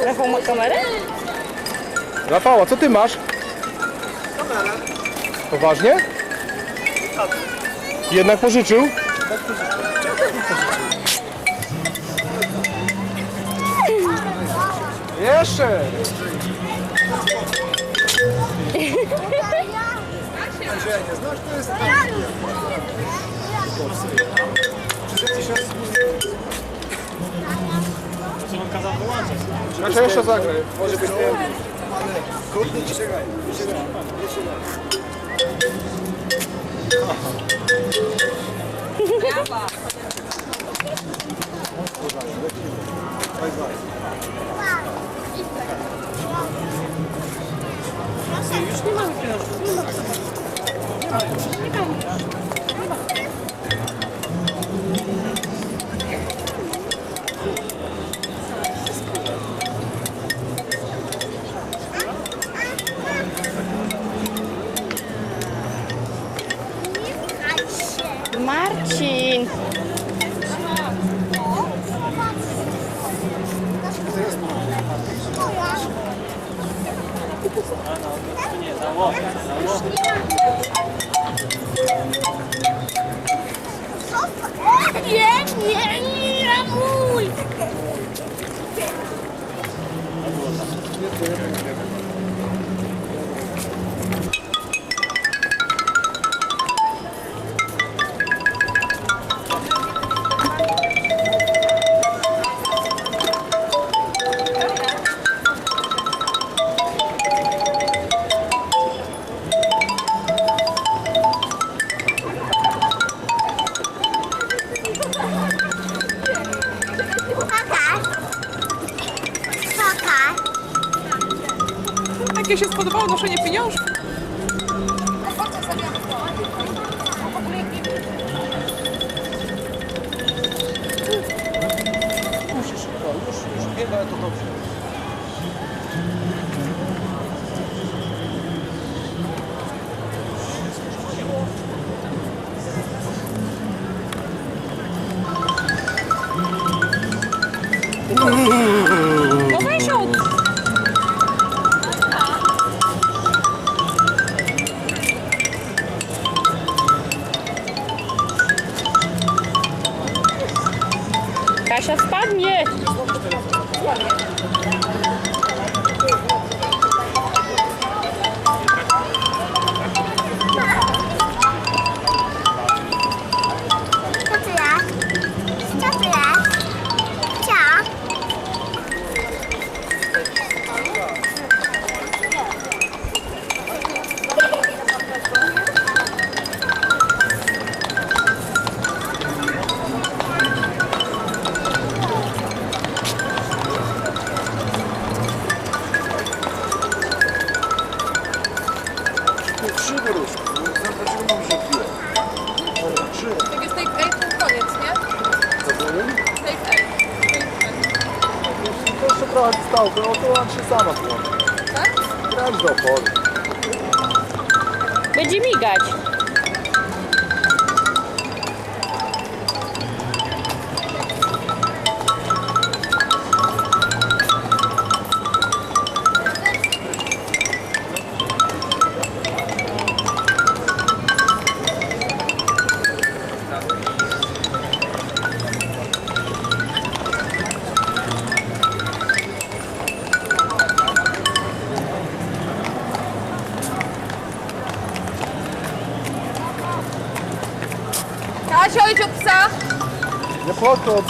Rafał ma kamerę? Rafał, a co ty masz? Kamerę. Poważnie? Jednak pożyczył? Jeszcze! Znasz, to jest... Co on kazał wyłączać? Znaczy jeszcze zagraj. Może być nie. Kurde, czekaj. Już nie mamy pieniążków. Nie mamy. Marcin! Nie, założę. Nie, mój! Jakie się spodobało noszenie pieniążków? Już wiem, ale to dobrze. No weź od... Kasia spadnie! Trzy wyruszki. Dlaczego mam się piłę? Trzy. Jak jest take 8, to koniec, nie? Co powiem? Take 8. To jeszcze trochę zostało, bo to on się sama włączy. Tak? Grać do oporu. Będzie migać. Kasia, idź od psa! Nie podchodź.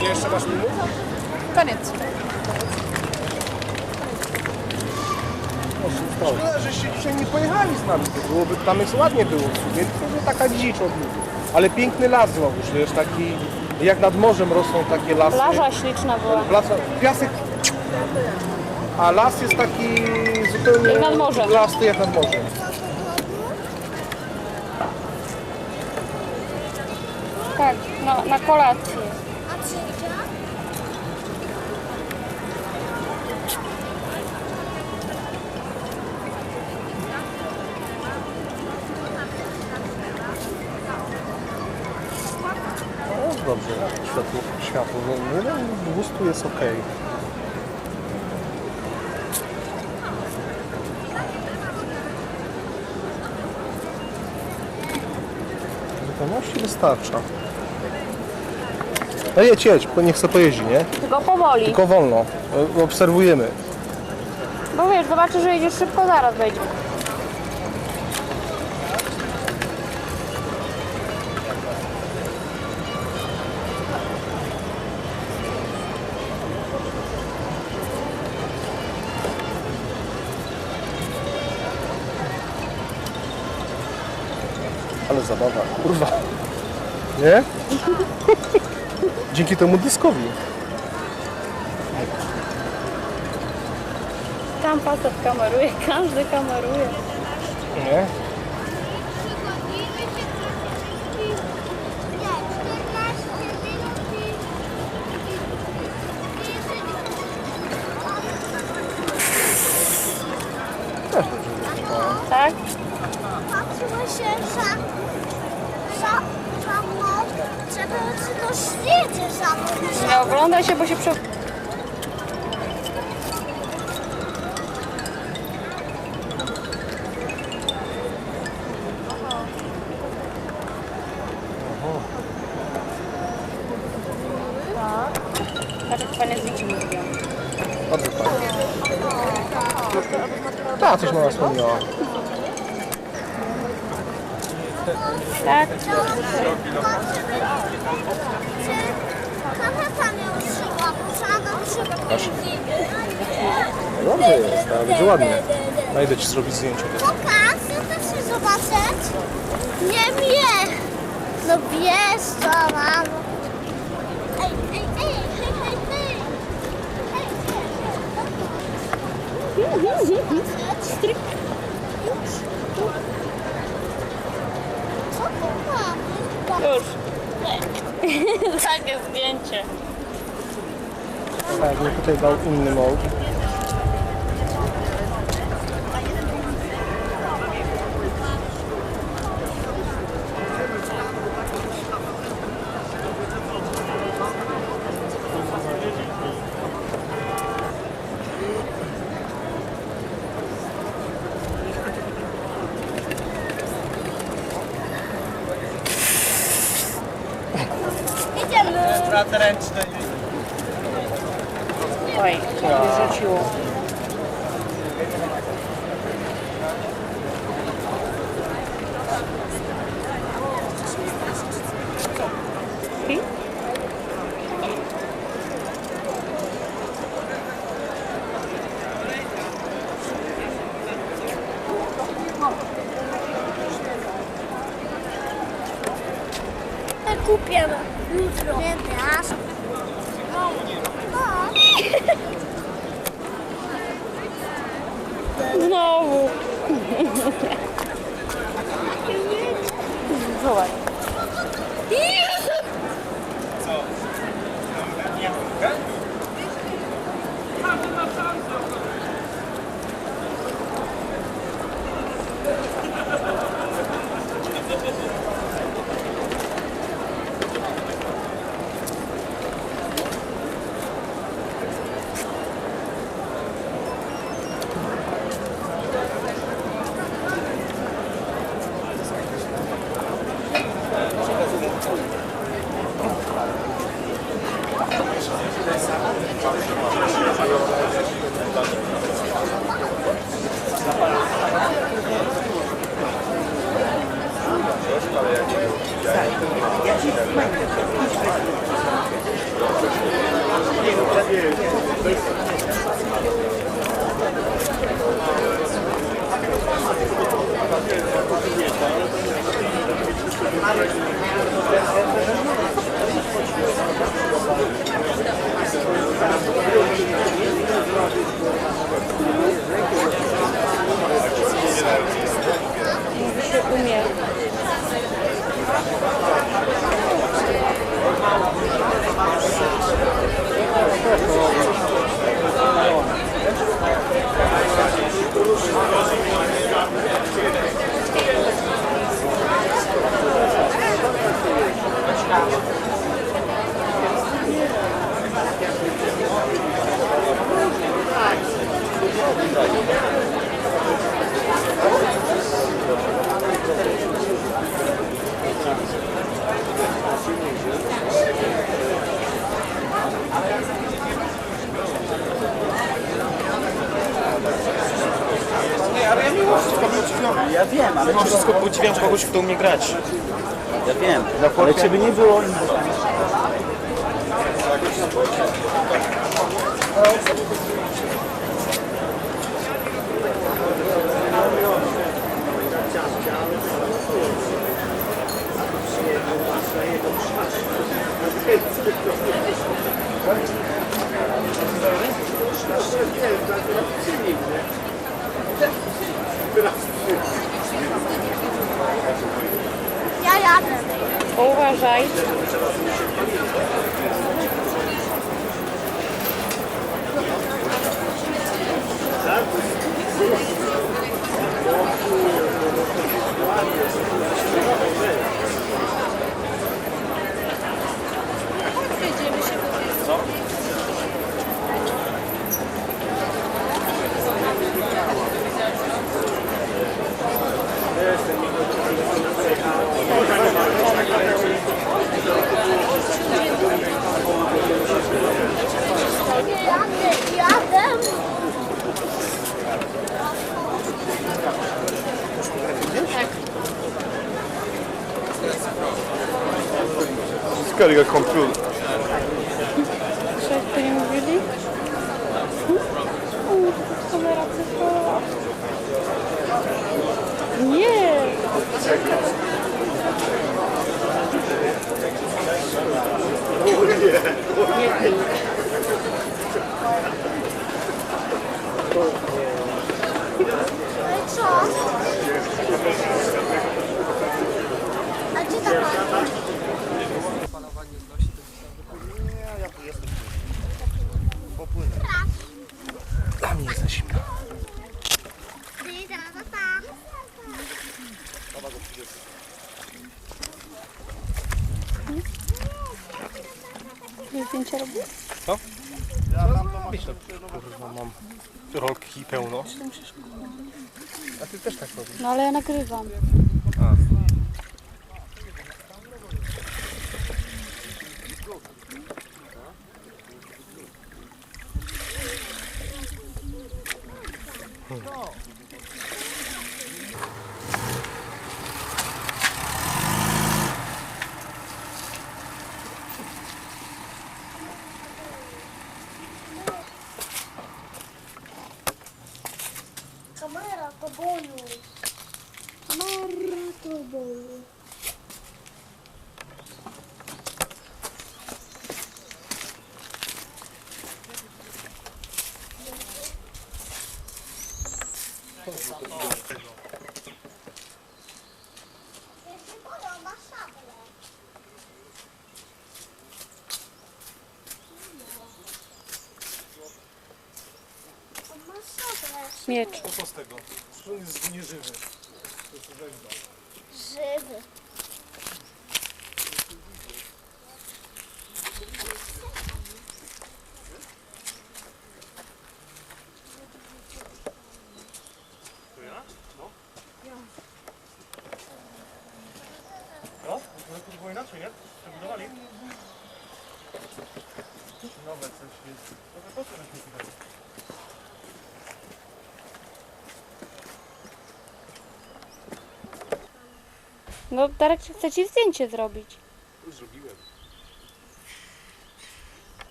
Ile jeszcze masz minut? Koniec. Szkoda, żeście dzisiaj nie pojechali z nami, to byłoby, tam jest ładnie było w sumie, tylko taka dzicz od nich. Ale piękny las znowu, wiesz, taki, jak nad morzem rosną takie lasy. Plaża śliczna była. Piasek, a las jest taki zupełnie Jak nad morzem. lasty jak nad morzem. Tak, na kolację. No jest dobrze, światło. No, wóz tu jest okej. Zupełności wystarcza. No jedź, bo nie chcę pojeździć, nie? Tylko powoli. Tylko wolno. Obserwujemy. Bo wiesz, zobaczysz, że jedziesz szybko, zaraz wejdzie. Ale zabawa, kurwa. Nie? Dzięki temu dyskowi. Tam facet kameruje, każdy kameruje. Nie? Też dobrze wytrzymałem. Tak? Patrzymy się za mną, żeby to świecie za mną. Nie oglądaj się, bo się prze... Tak, jak fajnie zdjęcie mówiłam. Bardzo fajnie. Tak, coś mama wspomniała. Tak? Kamera mnie uszyła, muszę Dobrze jest, ale będzie ładnie. No idę ci zrobić zdjęcie. Pokaż, ja też chcę zobaczyć. Nie wiem. No wiesz co, mam. Ej, co tu mamy? Już. Takie zdjęcie. Tak, mi tutaj dał inny mode. Idziemy. Prace ręczne. Oj, nie rzuciło. I? Kupię jutro. Nie dasz. Znowu. Zobacz. Umie. Ja wiem, ale mimo wszystko podziwiam kogoś, kto umie grać. Ja wiem, ale ciebie nie było. Ja jadę. Uważaj. Jadę. Skoro ga komputer. Coś tu nie mówili? Kamera cyfrowa. Nie! No i co? A gdzie ta pani? Dla mnie jest za zimno. Zdjęcie robię? Myślę, kurwa, mam rolki pełno. A ty też tak robisz? No ale ja nagrywam. Kamera to bonus. Kamera to bonus. Miecz. Co z tego? On jest nieżywy. Żywy. No? To było inaczej, nie? Przebudowali? Nowe coś jest. No to po co żeśmy tutaj? No Darek chce ci zdjęcie zrobić. Już zrobiłem.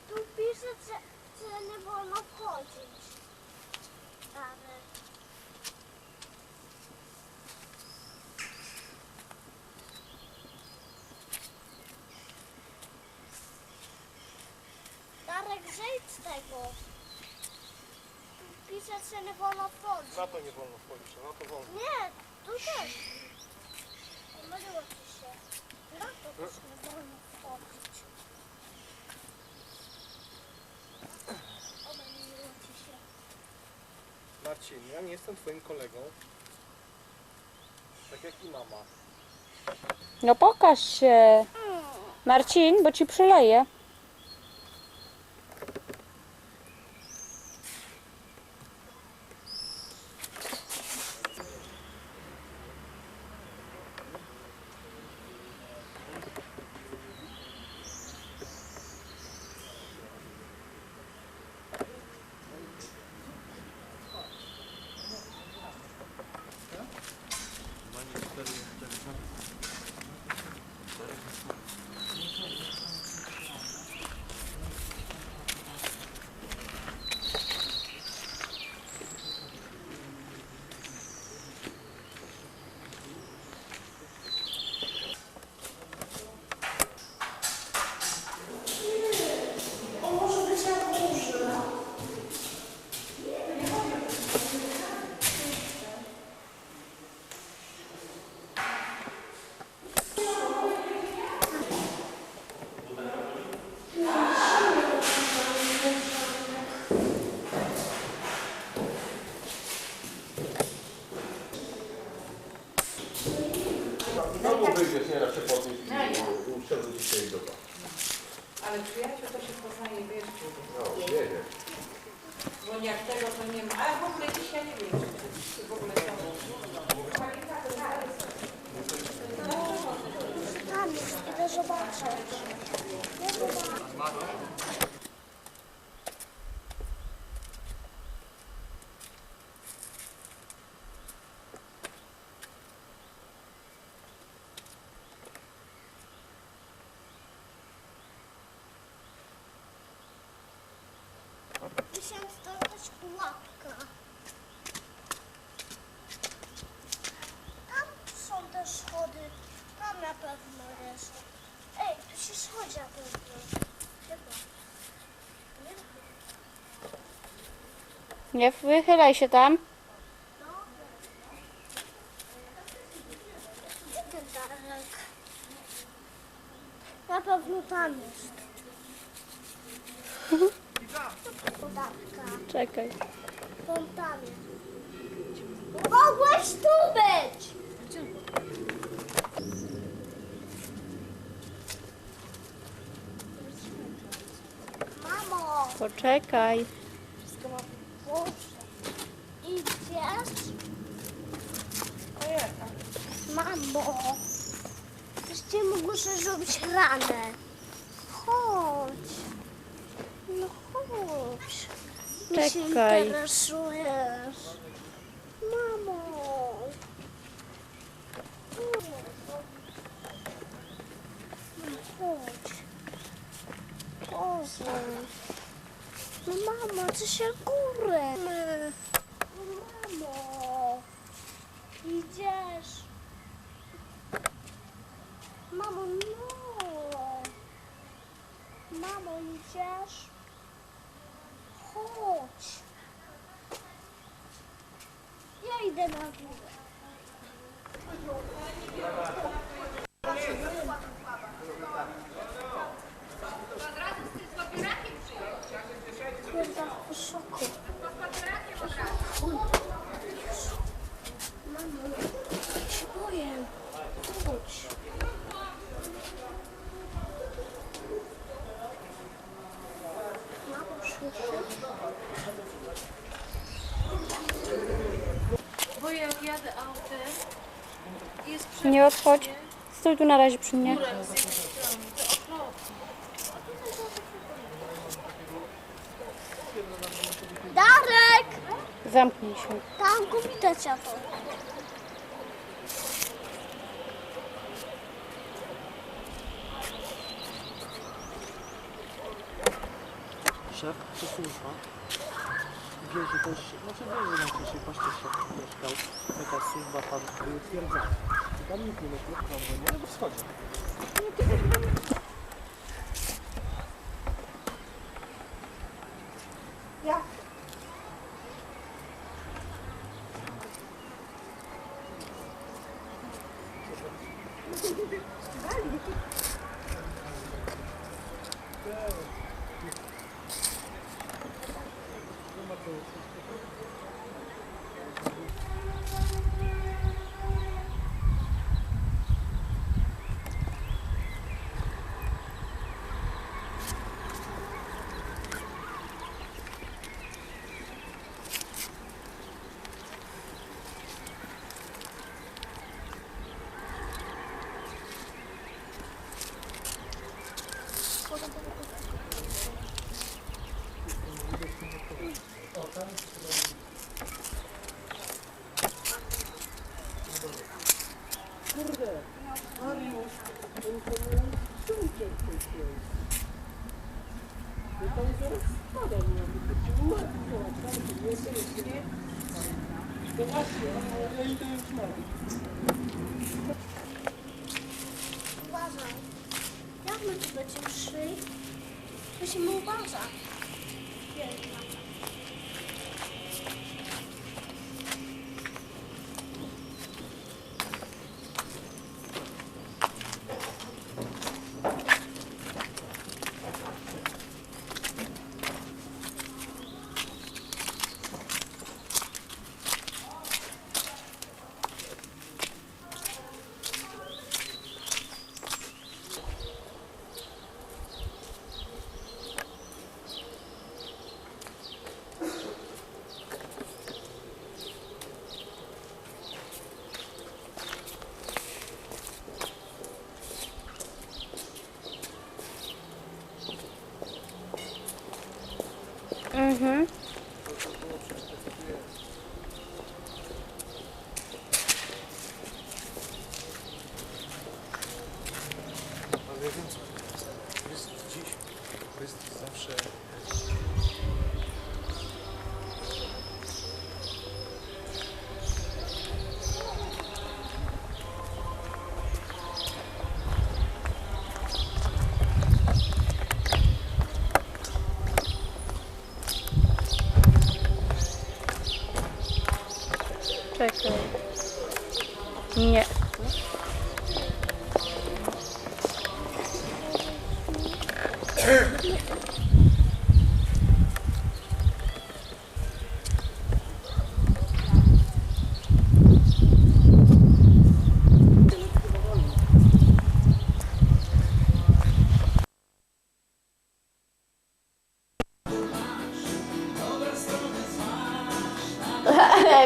Tu pisze, że nie Darek, zejdź z tego. Pisać się nie wolno wchodzić. Na to nie wolno wchodzić, na to wolno. Nie, tu też. Pomyliło ci się. Na to też nie wolno wchodzić. Pomyliło ci się. Marcin, ja nie jestem twoim kolegą. Tak jak i mama. No pokaż się. Marcin, bo ci przyleję. Znowu wyjdziesz, nie raz się podnieść i uszczędzę dzisiaj do. Ale przyjaciół to się poznaje, wiesz, No, nie wiem. bo jak tego to nie ma. A w ogóle dzisiaj nie wiem, czy w ogóle to Tam jest, idę zobaczyć. Nie zobaczę. Musiałam dostać pułapkę. Tam są te schody. Tam na pewno jest. Ej, tu się schodzi na pewno. Chyba. Nie wiem. Nie wychylaj się tam. Gdzie ten Darek? Na pewno tam jest. Pułapka. Czekaj. On tam jest. Mogłeś tu być! Mamo! Poczekaj. Boże. Idziesz? Mamo! Jeszcze muszę zrobić ranę. Chodź. No chodź. Mnie się Czekaj. interesujesz. Mamo. Chodź. Boże. No mamo, ty się górę. Mamo. Idziesz. Mamo, no. Mamo, idziesz? Chodź. Ja idę na górę. Jest tak wysoko. Mamo, ja się boję. Chodź. Mamo, słyszysz? Bo jak jadę autem, jest Nie odchodź. Stój tu na razie przy mnie. górem z jednej strony, to okropnie. Darek! Zamknij się. Tam kupite ciasto. Szef, czy służba? Wie, że też, znaczy wie, że na się właśnie szef mieszkał. Jakaś służba tam utwierdzała. I tam nikt nie mógł problemu, nie? No w wschodzie. Uważaj. Jak my tu będziemy szli? Musimy uważać. Piękna. Mhm. Ale ja wiem co Chrystus dziś. Chrystus zawsze... Czekaj. Nie.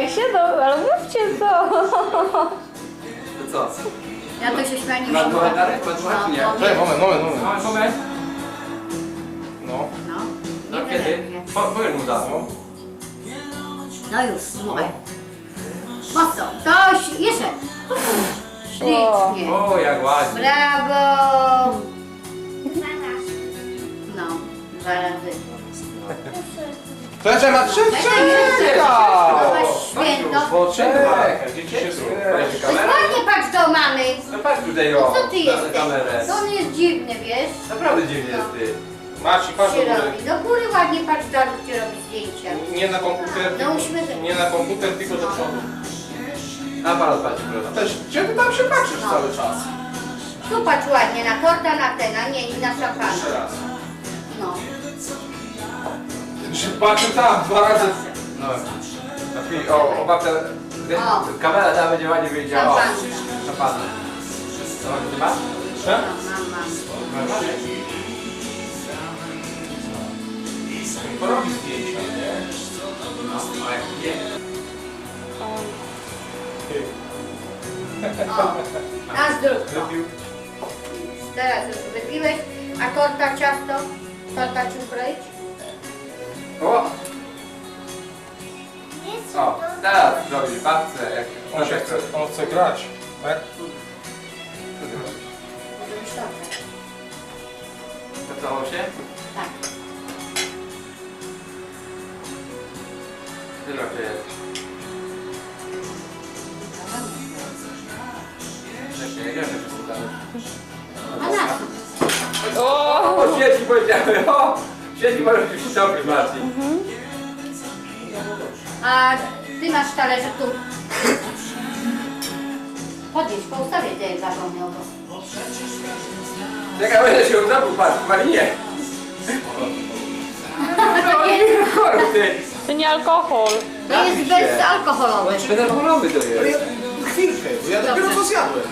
Jak się to, ale mówcie to. Co? Ja to się śmiać nie Masz mogę. trochę Darek? Masz trochę czy nie? Czekaj, moment. Moment. No. No kiedy? Powiem mu da. No już, słuchaj. Mocno. To jeszcze. Ślicznie. O, jak ładnie. Brawo. Zaraz. No, 2 razy. Cześć, ma 3 Święto. Bo czekaj, dzieci się słuchają. Ty ładnie patrz do mamy. No patrz tutaj o, Co ty jesteś? na kamerę. To on jest dziwny, wiesz? Naprawdę dziwnie jest ty. Marci, patrz do Się góry. robi. Do góry ładnie patrz do gdzie robi zdjęcia. Nie na komputer, No uśmiech. nie na komputer, tylko do przodu. Aparat patrz, proszę. Też, gdzie ty tam się patrzysz No. cały czas? Tu patrz ładnie, na torta, na ten, a nie na szampana. Jeszcze raz. No. Się patrzy tam, 2 razy. No. O, babcia, O. kamera tam będzie ładnie wyjdziała. O, Szampanka. szampanka. No, ty masz? Tak? Mam. Porobi zdjęcia, nie? No, a jak nie? O, na zdrówko. Lubił? Teraz już wypiłeś, a torta, ciasto? Torta czym kroić? O! Nie chcę O, to. teraz zrobisz babce, jak... On chce grać, tak? Może być torta. Pracował się? Tak. Tyle to jest. Czekaj, jak ja się przesłuchałem? A na co? O, świeci powiedziałem, o! Świeci możesz się dobry, Marcin. A ty masz talerze tu. Podjedź, po ustawie ty jak zapomniał go. Czekaj, będę się utopił, patrz, Marinie. Maru, ty. To nie alkohol. To jest bezalkoholowy. Bezalkoholowy to jest. Chwilkę, bo ja dopiero co zjadłem.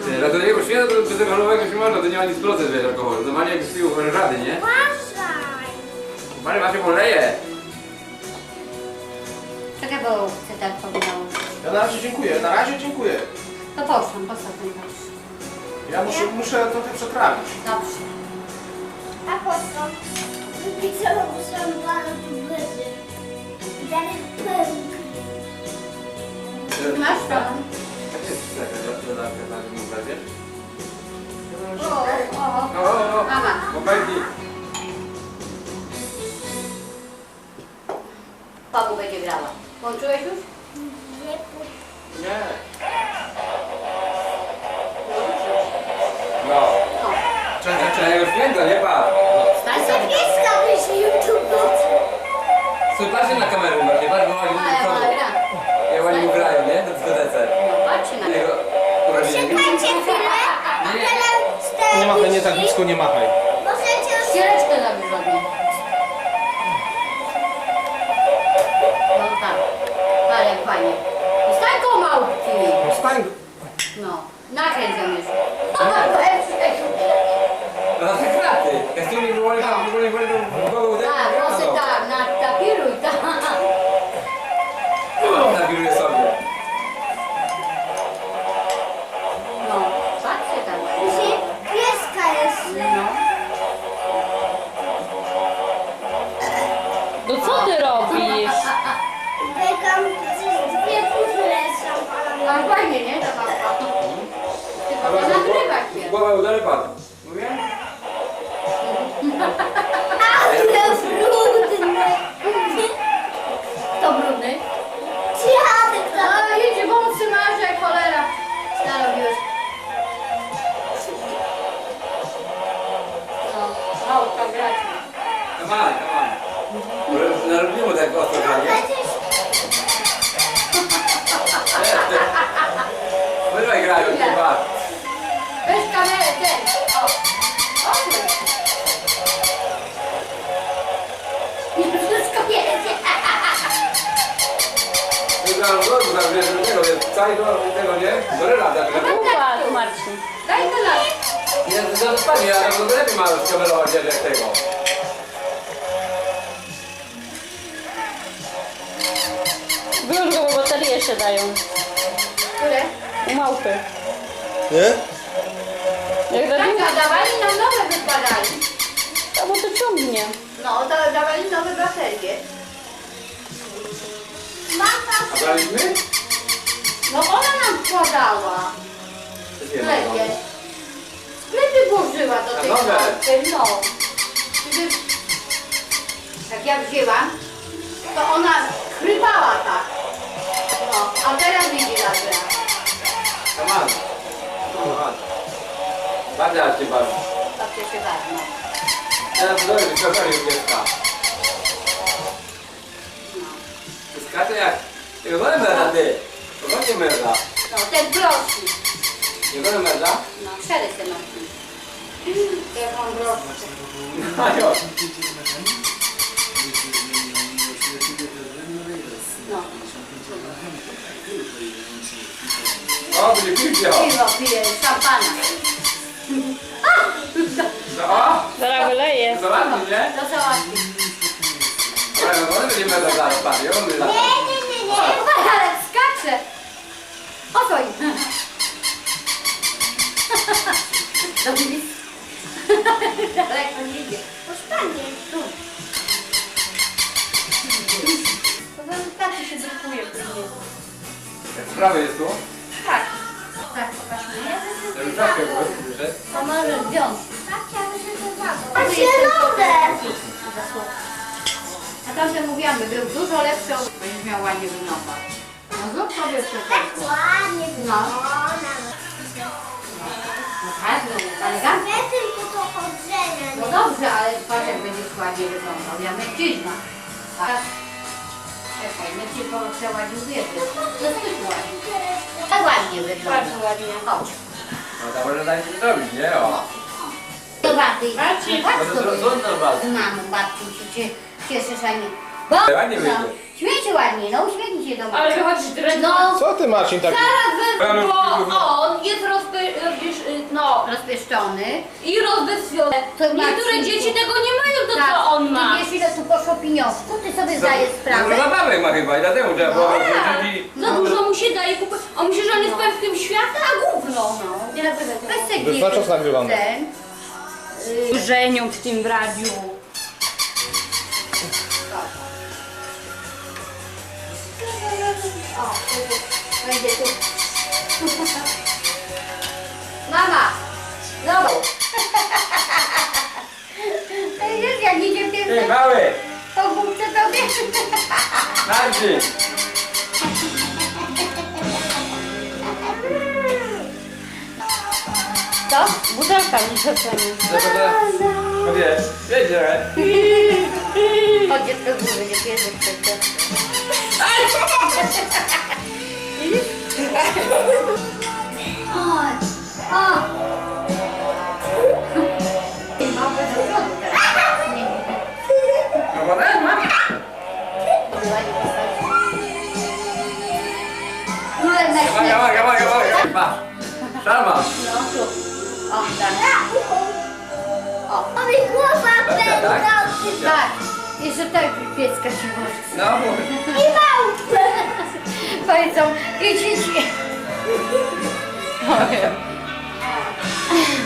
Ty, ale do niego świata to bezalkoholowego się można, to nie ma nic procent, wiesz, alkoholu. Normalnie jak pił rady, nie? Uważaj. Panie, macie poleje. Czekaj, bo chcę tak powiedział. Ja na razie dziękuję, na razie dziękuję. To poszłam, postaw ten kosz. Ja muszę trochę przetrawić. Dobrze. A po co? Wypiszę, bo muszę bardzo wyżej. Dalej pęknie. Masz to? Jak jest dodatek na tym układzie? O. Mama. Chłopaki. Papu będzie grała. Włączyłeś już? Nie. No. Czekaj, już święta, nie pan. Stań sobie. Pieska wyjdzie YouTube. Słuchaj, patrzcie na kamerę, nie patrz, bo oni Ale mu ona gra. jak oni mu grają, nie? Na dyskotece. No, patrzcie na Jego niego. urodziny. Czekajcie chwilę. Nie machaj, nie tak blisko, nie machaj. Możecie już... Ściereczkę zabierz od niej. No tak. Ale fajnie. I stań koło małpki. No stań. No. Nakręć ją już. No na te kraty. Kastiumi wyłoli tam, wyłoli głową. Tak, włosy tak, napiruj, tak. Nabiruję sobie. No, patrzcie tam. Pieska jest. No. No co ty robisz? Bekam dwie kury są. No fajnie, nie? Ta małpa. Tylko nie nagrywać się. Głowę uderzy pan. Mówię? Ale brudny. To brudny. Dziadek tam. No idzie, wąsy masz jak cholera. Narobiłeś. No, małpka grać. Come on. Narobimy tak ostro, nie? Wyrwaj grają, nie patrz. Weź kamerę, ten. O. Okej. Wszystko jedzie. Wygrałem goru, wiesz, tego, cały do tego, nie? Do relata. Upadł, Marcin. Daj to na. Nie, to panie, ale to lepiej ma skamerować jak tego. Wyłóż go, bo baterie się dają. Które? U małpy. Nie? Jak da Tak, dawali nam nowe wykładali. to bo to ciągnie. No, to dawali nowe baterie. A braliśmy? No ona nam wkładała. W sklepie. W sklepie włożyła do tej nowe? małpy, no. Gdy, jak ja wzięłam, to ona chrypała tak. No, a teraz widzi zagra. Come on. Come on. Badać się bardzo. Babcia się ważna. Teraz dojdę, wyciąganie pieska. Skacze jak... Nie wolę merda, ty. To właśnie merda. No, ten prosi. Nie wolę merda? No, szereg ten nosi. Jak on groszy. A jo. No. O, będzie piwio. Piwo pije, szampana. O, Zaraz wyleje. zobaczcie, nie? To załatwi. Ale no, będzie merda zaraz, patrz. Ja mówię, Ale skacze. Okoń. Dobrze. Daleko nie idzie. Postanie. To wystarczy się drukuje później. Jak sprawy jest tu? Tak. Tak, pokażmy. Żeby czapkę było, wyszedł. To może zdjąć. Babcia wyszedł A A zielone. A tam się mówiłam, by był dużo lepszy, będziesz miał ładnie wyglądać. No zrób sobie wszystko. Ładnie wygląda. No tak, no elegancko. Nie tylko to chodzenie. No dobrze, ale patrz jak będziesz ładnie wyglądał. Ja mężczyzna. Tak? Czekaj, niech ci przeładził wiedzę. No ty ładnie. Tak ładnie wygląda. Bardzo ładnie. Chodź. No to może dać się zrobić, nie? O. Do babci. Babci. Tak No to sobie. trudno bardzo. Z mamą, babcią się cieszysz, a nie. Bo, Ładnie wyjdzie. śmiej się ładnie, no uśmiechnij się do mnie. Ale wychodzisz drętwo. No, Co ty, Marcin, tak... Zaraz bo on jest rozpieszczony. i rozbezwiony. To Niektóre Marcinku. dzieci tego nie mają, to Tak, co on ma. Ty wiesz, ile tu poszło pieniążków? Ty sobie zdajesz sprawę? Dużo zabawek ma chyba i dlatego trzeba było Tak. dzieci. Za dużo mu się daje kupować. On myśli, że on jest pewnym świata, a gówno. Weź sobie Już na czas nagrywamy. Żenią w tym radiu. O, będzie tu. Mama! Zobacz! Wiesz, jak idzie Ty, pierwszy, mały! to głupce tobie. Marcin! Co? Butelka mi przeceni. No wiesz, wiedziałem. Chodź, dziecko z góry, nie piesek przecież. Chodź! O! Małpę do przodu teraz. Nie, nie. No wodę ma? Ładnie postawić. Królem na śmierć. Gawaj. Pa. Szarma. No tu. O, tak. O. Mamy głowa pędza. Tak. Jeszcze tak pieska ci może. No, I małpę. Powiedzą, idźcie.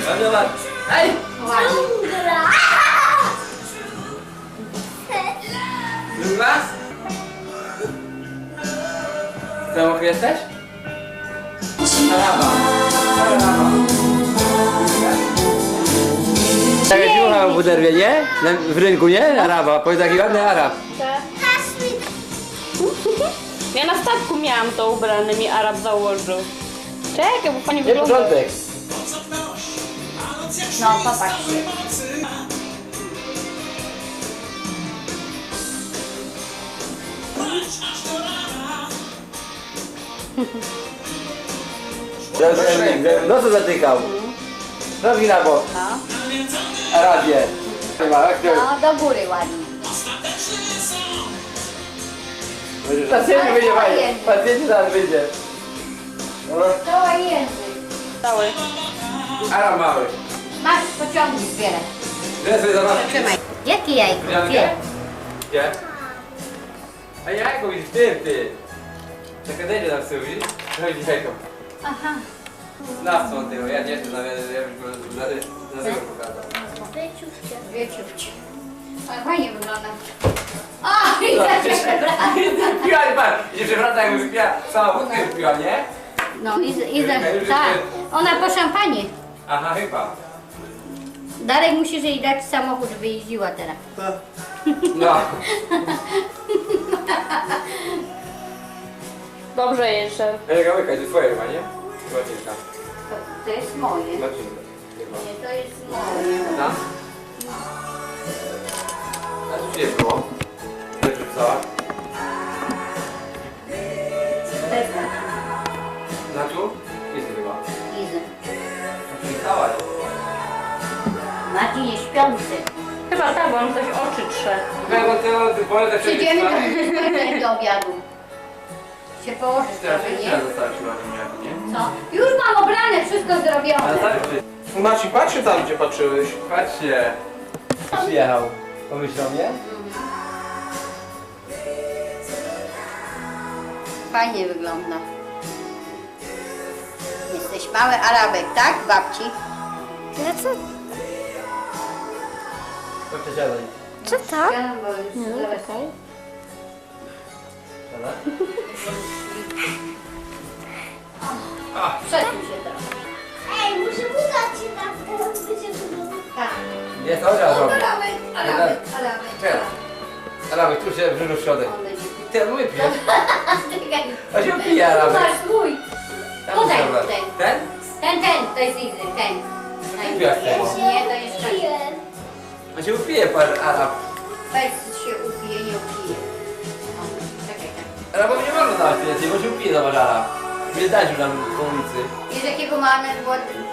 no zobacz. Ej! Ładnie. Dżungla. Druga? W domu jesteś? Arawa. Taka dziucha w buderwie, nie? W rynku, nie? Arawa. Powiedz taki ładny Arab. Ja na statku miałam to ubrane, mi Arab założył. Czekaj, bo pani Nie wygląda. początek. No, popatrz. No co zatykał? Nogi na bok. No. Arabie. No, do góry ładnie. Pacjenci Ale wyjdzie cała fajnie. język. Pacjenci zaraz wyjdzie. Cała język. Cały. Arab mały. Masz, pociągnij, zbieraj. Gdzie sobie zobacz? Trzymaj. Jakie jajko? Gdzie? Gdzie? A jajko widzisz, ty. Czekaj, dajcie tam z tyłu, widzisz? Chodzi jajko. Aha. Znawcą tego, ja nie znam, ja bym go na tego pokazał. Dwie ciuchcie. Ale fajnie wygląda. O, i zacznie przebrać. Piła, patrz, i się przewraca jakby wypiła, cała wódkę wypiła, nie? No tak. Ona po szampanie. Aha, chyba. Darek musisz jej dać samochód, żeby jeździła teraz. No. Dobrze jeszcze. Ejka, łyka, to twoje chyba, nie? Marcinka. To jest moje. Marcinka. Chyba. Nie, to jest moje. No. A tu gdzie było? Gdzie wrzucała? To jest moje. Na tu? Jest chyba. Izy. Przyjechała. Marcin jest śpiący. Chyba tak, bo on coś oczy trze. Chyba ty pole tak Przyjdziemy do obiadu. Się położysz Teraz trochę, nie nie? trzeba zostawić ładnie, nie? Co? Już mam obrane, wszystko Ale zrobione. starczy. Marcin, patrzcie tam, gdzie patrzyłeś. Patrzcie. Przyjechał. Pomyślał, nie? Fajnie wygląda. Jesteś mały Arabek, tak, babci? No co? To przesiadaj. Co to? Ja, bo już zaraz... Przesuń się teraz. Ej, muszę udać się tam, teraz będzie wyglądać. Tak. Jest orzeł robi. Arabek. Czekaj. Arabek, tu się wrzył w środek. On będzie... Ty, no wypij. Czekaj. A się pije Arabek. Masz mój. Tam Podaj jest Arabek. ten. Ten? To jest Izy, ten. Wypiłaś tego. Nie, to jest ten. Piłem. A się upije pan Arab. Weź się upije, nie upije. O, czekaj, tak. Arabowi nie wolno dawać pieniędzy, bo się upije zobacz Arab. Nie dać nam po ulicy. Wiesz jakiego mamy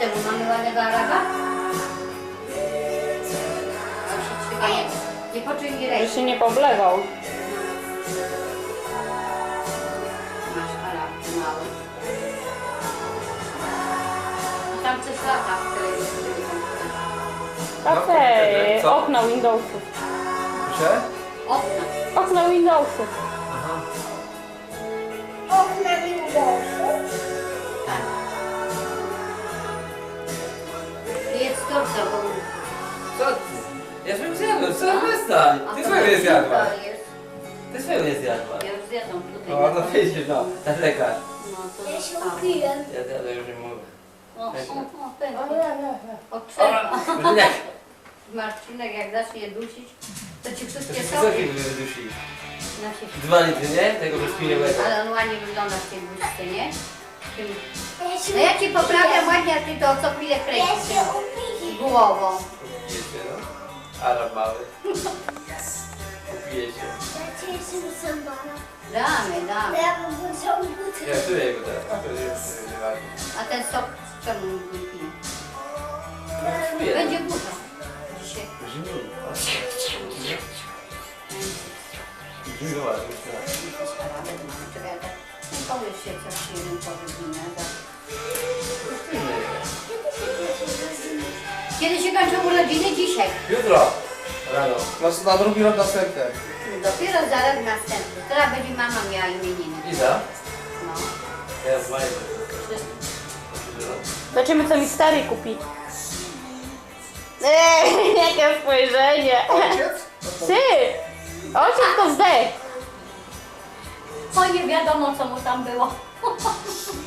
temu mamy ładnego Araba? On się trzyma, nie poczuj mi Że ręki. się nie poblewał. Masz arabki mały. Tam coś lata w telewizji. Okej, Co? okna Windowsów. Proszę? Okna. Okna Windowsów. Okna Windowsów. Tak. Jest torta, bo... Co ty? Ja już zjadłem, co przestań. Ty swojego nie zjadłaś. Ty swojego nie zjadłaś. Ja już zjadłam tutaj. O, no widzisz, no, ten lekarz. No to Ja się zostało. upiłem. Ja zjadłem, już nie mogę. O, pęknie. Od Nie, Marcinek, jak zacznie dusić, to ci to wszystkie się soki wysoki wydusi. na się... 2 litry, nie? Tego brzoskwiniowego. Ale on ładnie wygląda w tej buźce, nie? W tym- Ja się, No ja ci poprawiam ładnie, a ty to co chwilę ja kręcisz się upiję. głową. Kupije się, no. Arab mały. Kupije się. Ja cię jestem zębana. Damy, damy. Ja bym chciał buty. Ja czuję go teraz. To jest ważne. A ten sok czemu nie pije? Czuję. Będzie burza. Dzisiaj. Zimnowa, Czekaj, tak. Powiesz się coś jeden powybinę. Kiedy się kończą urodziny? Dzisiaj. Jutro. Rano. Na drugi rok następny. Dopiero zaraz następny. Teraz będzie mama miała imieniny. Iza? No. Ja z Majką. Zobaczymy, co mi stary kupi. Jakie spojrzenie. Ojciec? Ty! Ojciec to zdech. O, nie wiadomo, co mu tam było.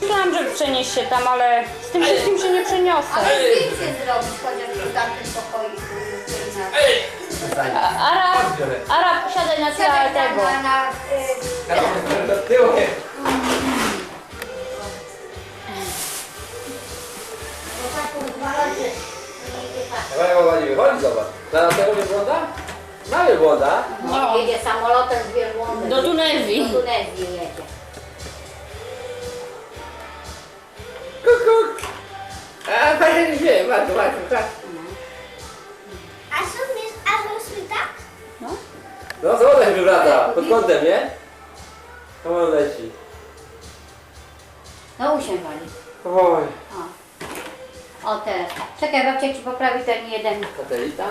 Myślałam, że przenieść się tam, ale z tym wszystkim się nie przeniosę. Ale zdjęcie zrobić, chociaż w tamtym pokoju. Arab, siadaj na tle tego. Do tyłu. Dawaj, Ładnie wychodzi, zobacz. Zaraz tego wielbłąda? Ma wielbłąda. No. Jedzie samolotem z wielbłądem. Do Tunezji. Do Tunezji jedzie. Kuk. A, fajnie nie wiem, bardzo, tak. A są mi tak? No, samolot się wywraca. Pod kątem, nie? Samolot leci. No usiądź. Oj. O teraz. Czekaj, babcia ci poprawi ten jeden. Satelita.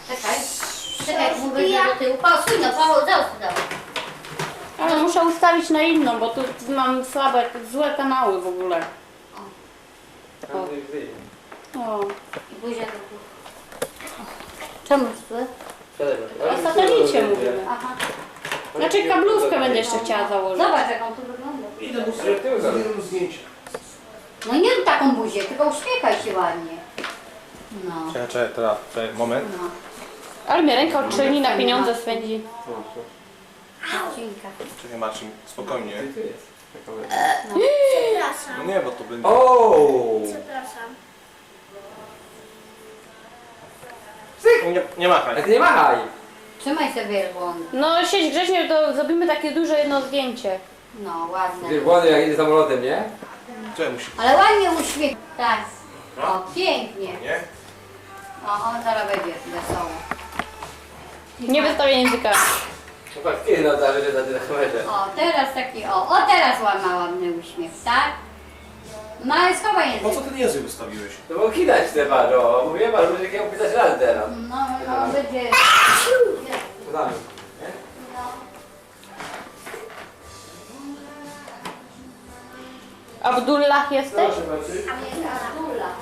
Czekaj. Czekaj, mu będzie do tyłu. Pasuj, no Paweł, zostaw. Ale muszę ustawić na inną, bo tu mam słabe, złe kanały w ogóle. O. I buzia do góry. Czemu złe? O satelicie mówimy. Aha. Znaczy kablówkę będę jeszcze chciała założyć. Zobacz, jak on tu wygląda. Idę do zrobię zdjęcia. No nie rób taką buzię, tylko uśmiechaj się ładnie. No. Czekaj, teraz, moment. No. Ale mnie ręka odczyni, na pieniądze spędzi. Odcinka. Czekaj Marcin, spokojnie. Przepraszam. No nie, bo to będzie... O! Przepraszam. Nie machaj. A ty nie machaj! Trzymaj sobie wielbłąd. No siedź grzecznie, to zrobimy takie duże jedno zdjęcie. No, ładne. Wielbłądy jak jedzie samolotem, nie? Czekaj, musi... Ale ładnie uśmiech. Tak. O, pięknie. Nie? O, on teraz będzie wesoło. Nie wystawię języka. No patrz, kiedy na to, że na kamerze. O, teraz taki, o teraz ma ładny uśmiech, tak? No ale schowaj Po język. co ten język wystawiłeś? No bo kidać te patrz, o. Mówię patrz, że jak pisać raz teraz. No, no, będzie... To damy. No. Abdullah jesteś? A jest Abdullah.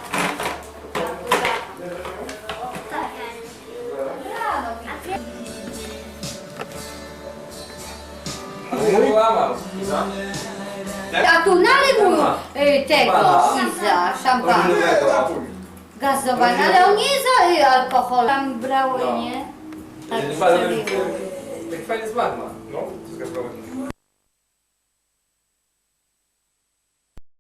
Nie łamał. A tu nalej mu tego, Iza, szampana. Gazowana, ale on nie jest alkohol. Tam brały, No. nie? Tak Tak strzeliło. fajny smak ma. No, zgadzamy.